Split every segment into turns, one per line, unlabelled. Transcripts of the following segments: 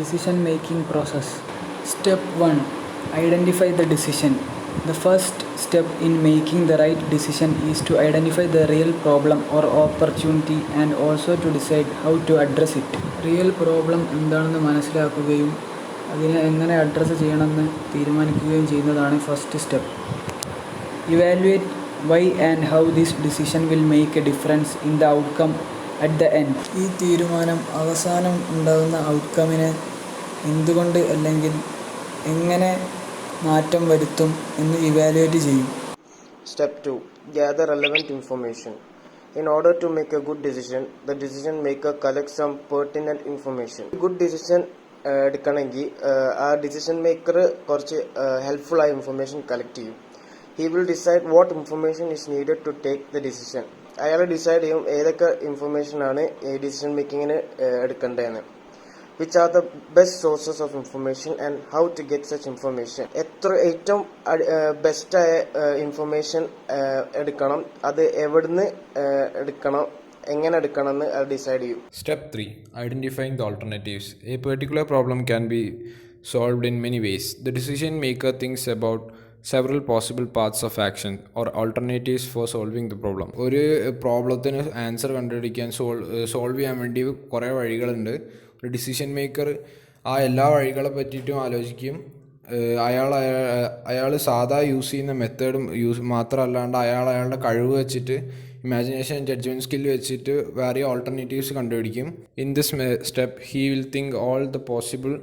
Decision making process. Step 1. Identify the decision. The first step in making the right decision is to identify the real problem or opportunity and also to decide how to address it. Real problem എന്താണെന്ന് മനസ്സിലാക്കുകയും അതിനെ എങ്ങനെ address ചെയ്യണമെന്ന് തീരുമാനിക്കുകയും ചെയ്യുന്നതാണ് first step. Evaluate why and how this decision will make a difference in the outcome at the end. ഈ തീരുമാനം അവസാനം ഉണ്ടാകുന്ന ഔട്ട്കമിനെ എന്തുകൊണ്ട് അല്ലെങ്കിൽ എങ്ങനെ മാറ്റം വരുത്തും എന്ന് ഇവാലുവേറ്റ് ചെയ്യും.
Step 2. Gather relevant information. In order to make a good decision, the decision maker collects some pertinent information. Good decision എടുക്കണമെങ്കിൽ ആ ഡിസിഷൻ മേക്കർ കുറച്ച് ഹെൽപ്ഫുൾ ആയ ഇൻഫർമേഷൻ കളക്ട് ചെയ്യും. He will decide what information is needed to take the decision. അയാൾ decide ചെയ്യും ഏതൊക്കെ ഇൻഫർമേഷനാണ് ഈ decision മേക്കിങ്ങിന് എടുക്കേണ്ടതെന്ന്. Which are the best sources of information and how to get such information. ഏറ്റവും ബെസ്റ്റായ information എടുക്കണം, അത് എവിടുന്ന് എടുക്കണം, എങ്ങനെ എടുക്കണം എന്ന് ഡിസൈഡ് ചെയ്യും.
Step 3. Identifying the alternatives. A particular problem can be solved in many ways. The decision maker thinks about several possible paths of action or alternatives for solving the problem. ഒരു പ്രോബ്ലത്തിന് answer കണ്ടുപിടിക്കാൻ solve ചെയ്യാൻ വേണ്ടി കുറേ വഴികളുണ്ട്. ഒരു decision maker ആ എല്ലാ വഴികളെ പറ്റിയിട്ടും ആലോചിക്കും. അയാൾ സാധാ യൂസ് ചെയ്യുന്ന മെത്തേഡും മാത്രമല്ലാണ്ട് അയാളുടെ കഴിവ് വെച്ചിട്ട് ഇമാജിനേഷൻ ജഡ്ജ്മെൻറ്റ് സ്കിൽ വെച്ചിട്ട് വേറെ ഓൾട്ടർനേറ്റീവ്സ് കണ്ടുപിടിക്കും. In this step he will think all the possible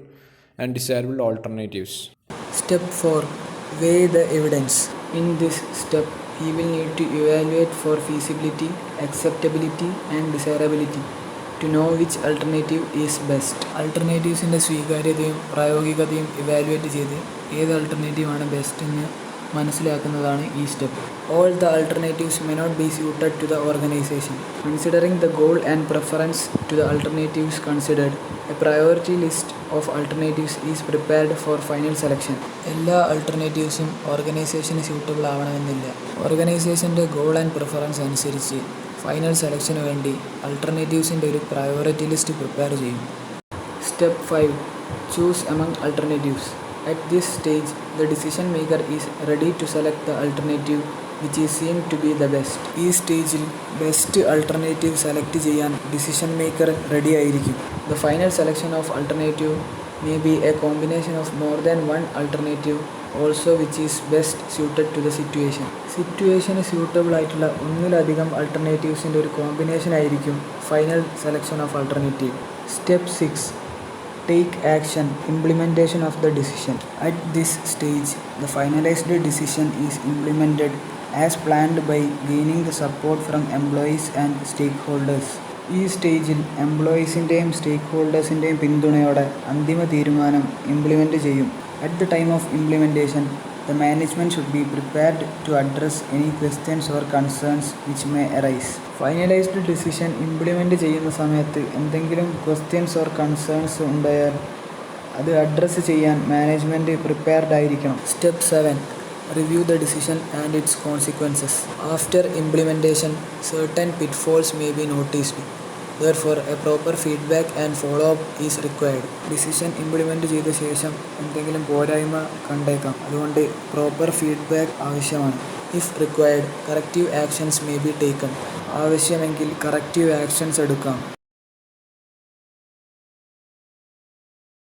and desirable alternatives.
Step 4. Weigh the evidence. In this step, he will need to evaluate for feasibility, acceptability and desirability to know which alternative is best. ആൾട്ടർനേറ്റീവ്സിൻ്റെ സ്വീകാര്യതയും പ്രായോഗികതയും evaluate ചെയ്ത് ഏത് ആൾട്ടർനേറ്റീവാണ് best എന്ന് മനസ്സിലാക്കുന്നതാണ് ഈ step. All the alternatives may not be suited to the organization. Considering the goal and preference to the alternatives considered, a priority list of alternatives is prepared for final selection. എല്ലാ ആൾട്ടർനേറ്റീവ്സും ഓർഗനൈസേഷന് suitable ആവണമെന്നില്ല. ഓർഗനൈസേഷൻ്റെ goal and preference അനുസരിച്ച് final സെലക്ഷന് വേണ്ടി ആൾട്ടർനേറ്റീവ്സിൻ്റെ ഒരു priority list prepare ചെയ്യും. Step 5. Choose among alternatives. At this stage, the decision maker is ready to select the alternative which is seen to be the best. ഈ സ്റ്റേജിൽ best alternative select ചെയ്യാൻ decision maker ready ആയിരിക്കും. The final selection of alternative may be a combination of more than one alternative also which is best suited to the situation. Situation suitable ആയിട്ടുള്ള ഒന്നിലധികം ആൾട്ടർനേറ്റീവ്സിൻ്റെ ഒരു combination ആയിരിക്കും final selection of alternative. Step 6. Take action. Implementation of the decision. At this stage, the finalized decision is implemented as planned by gaining the support from employees and stakeholders. ഈ സ്റ്റേജിൽ എംപ്ലോയീസിൻ്റെയും സ്റ്റേക്ക് ഹോൾഡേഴ്സിൻ്റെയും പിന്തുണയോടെ അന്തിമ തീരുമാനം implement ചെയ്യും. At the time of implementation, the management should be prepared to address any questions or concerns which may arise. Finalised decision implement ചെയ്യുന്ന സമയത്ത് എന്തെങ്കിലും questions or concerns ഉണ്ടായാൽ അത് അഡ്രസ്സ് ചെയ്യാൻ മാനേജ്മെൻറ്റ് പ്രിപ്പയർഡ് ആയിരിക്കണം. Step 7. Review the decision and its consequences. After implementation, certain pitfalls may be noticed. Therefore, a proper feedback and follow-up is required. Decision implement ചെയ്ത ശേഷം എന്തെങ്കിലും പോരായ്മ കണ്ടേക്കാം. അതുകൊണ്ട് പ്രോപ്പർ ഫീഡ്ബാക്ക് ആവശ്യമാണ്. If required, corrective actions may be taken. ആവശ്യമെങ്കിൽ corrective actions എടുക്കാം.